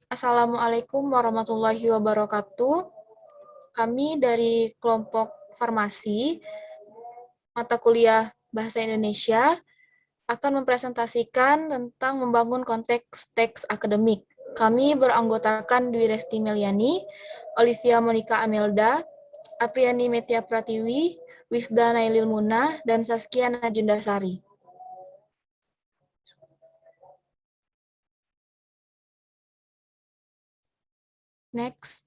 Assalamualaikum warahmatullahi wabarakatuh. Kami dari kelompok farmasi, mata kuliah Bahasa Indonesia, akan mempresentasikan tentang membangun konteks teks akademik. Kami beranggotakan Dwi Resti Meliani, Olivia Monica Amelda, Apriani Metia Pratiwi, Wisda Nailil Munah, dan Saskia Najundasari. Next.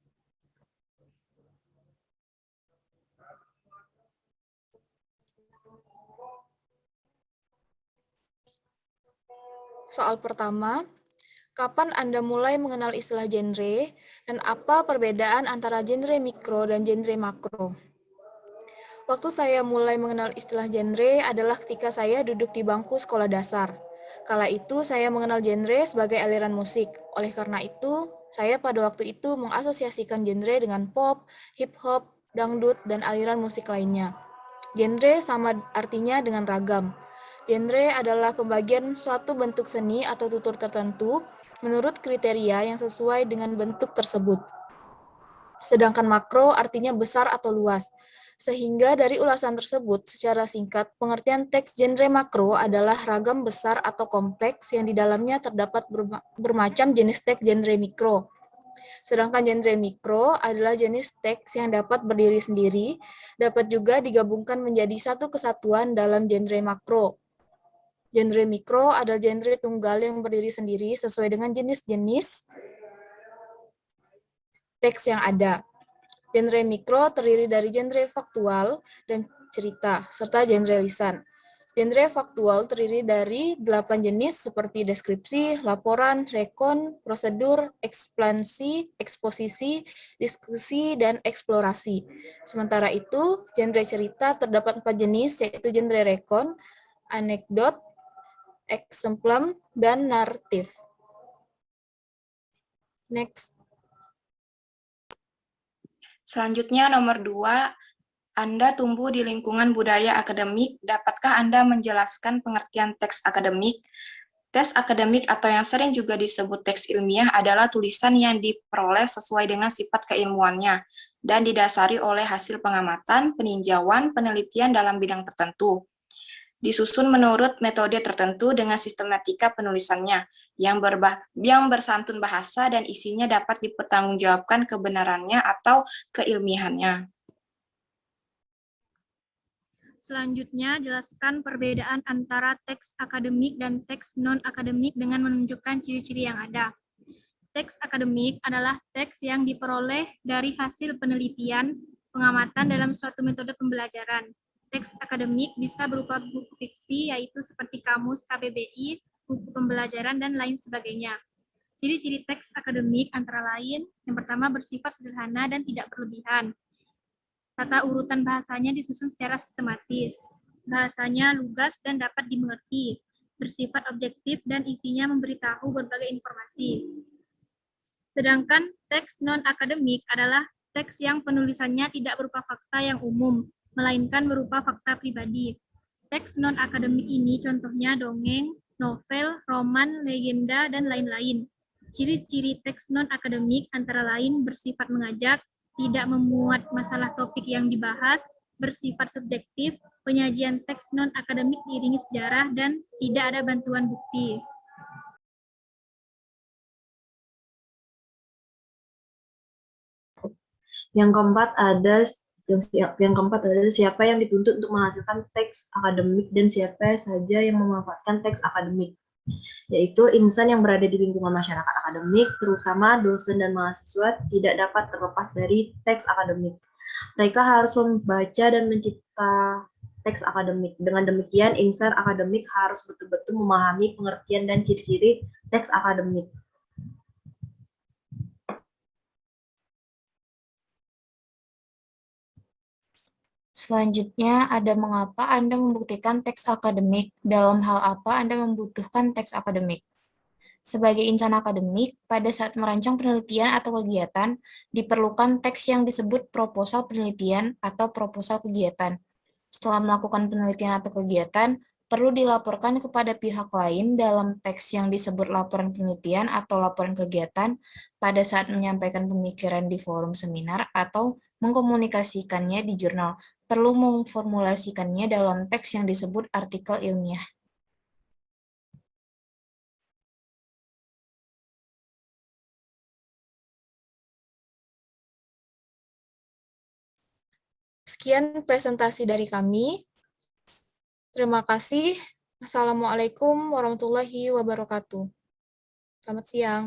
Soal pertama, kapan Anda mulai mengenal istilah genre, dan apa perbedaan antara genre mikro dan genre makro? Waktu saya mulai mengenal istilah genre adalah ketika saya duduk di bangku sekolah dasar. Kala itu saya mengenal genre sebagai aliran musik. Oleh karena itu, saya pada waktu itu mengasosiasikan genre dengan pop, hip hop, dangdut, dan aliran musik lainnya. Genre sama artinya dengan ragam. Genre adalah pembagian suatu bentuk seni atau tutur tertentu menurut kriteria yang sesuai dengan bentuk tersebut. Sedangkan makro artinya besar atau luas. Sehingga dari ulasan tersebut, secara singkat, pengertian teks genre makro adalah ragam besar atau kompleks yang di dalamnya terdapat bermacam jenis teks genre mikro. Sedangkan genre mikro adalah jenis teks yang dapat berdiri sendiri, dapat juga digabungkan menjadi satu kesatuan dalam genre makro. Genre mikro adalah genre tunggal yang berdiri sendiri sesuai dengan jenis-jenis teks yang ada. Genre mikro terdiri dari genre faktual dan cerita, serta genre lisan. Genre faktual terdiri dari 8 jenis seperti deskripsi, laporan, rekon, prosedur, ekspansi, eksposisi, diskusi, dan eksplorasi. Sementara itu, genre cerita terdapat 4 jenis, yaitu genre rekon, anekdot, eksemplum, dan naratif. Next. Selanjutnya nomor 2, Anda tumbuh di lingkungan budaya akademik. Dapatkah Anda menjelaskan pengertian teks akademik? Teks akademik atau yang sering juga disebut teks ilmiah adalah tulisan yang diperoleh sesuai dengan sifat keilmuannya dan didasari oleh hasil pengamatan, peninjauan, penelitian dalam bidang tertentu. Disusun menurut metode tertentu dengan sistematika penulisannya yang bersantun bahasa dan isinya dapat dipertanggungjawabkan kebenarannya atau keilmiahannya. Selanjutnya, jelaskan perbedaan antara teks akademik dan teks non-akademik dengan menunjukkan ciri-ciri yang ada. Teks akademik adalah teks yang diperoleh dari hasil penelitian, pengamatan dalam suatu metode pembelajaran. Teks akademik bisa berupa buku fiksi, yaitu seperti kamus KBBI, buku pembelajaran, dan lain sebagainya. Ciri-ciri teks akademik antara lain, yang pertama bersifat sederhana dan tidak berlebihan. Tata urutan bahasanya disusun secara sistematis. Bahasanya lugas dan dapat dimengerti, bersifat objektif dan isinya memberitahu berbagai informasi. Sedangkan teks non-akademik adalah teks yang penulisannya tidak berupa fakta yang umum, melainkan berupa fakta pribadi. Teks non-akademik ini contohnya dongeng, novel, roman, legenda, dan lain-lain. Ciri-ciri teks non-akademik antara lain bersifat mengajak, tidak memuat masalah topik yang dibahas, bersifat subjektif, penyajian teks non-akademik diiringi sejarah, dan tidak ada bantuan bukti. Yang keempat ada siapa yang dituntut untuk menghasilkan teks akademik dan siapa saja yang memanfaatkan teks akademik, yaitu insan yang berada di lingkungan masyarakat akademik, terutama dosen dan mahasiswa, tidak dapat terlepas dari teks akademik. Mereka harus membaca dan mencipta teks akademik. Dengan demikian, insan akademik harus betul-betul memahami pengertian dan ciri-ciri teks akademik. Selanjutnya, ada mengapa Anda membuktikan teks akademik, dalam hal apa Anda membutuhkan teks akademik. Sebagai insan akademik, pada saat merancang penelitian atau kegiatan, diperlukan teks yang disebut proposal penelitian atau proposal kegiatan. Setelah melakukan penelitian atau kegiatan, perlu dilaporkan kepada pihak lain dalam teks yang disebut laporan penelitian atau laporan kegiatan pada saat menyampaikan pemikiran di forum seminar atau mengkomunikasikannya di jurnal. Perlu memformulasikannya dalam teks yang disebut artikel ilmiah. Sekian presentasi dari kami. Terima kasih. Assalamualaikum warahmatullahi wabarakatuh. Selamat siang.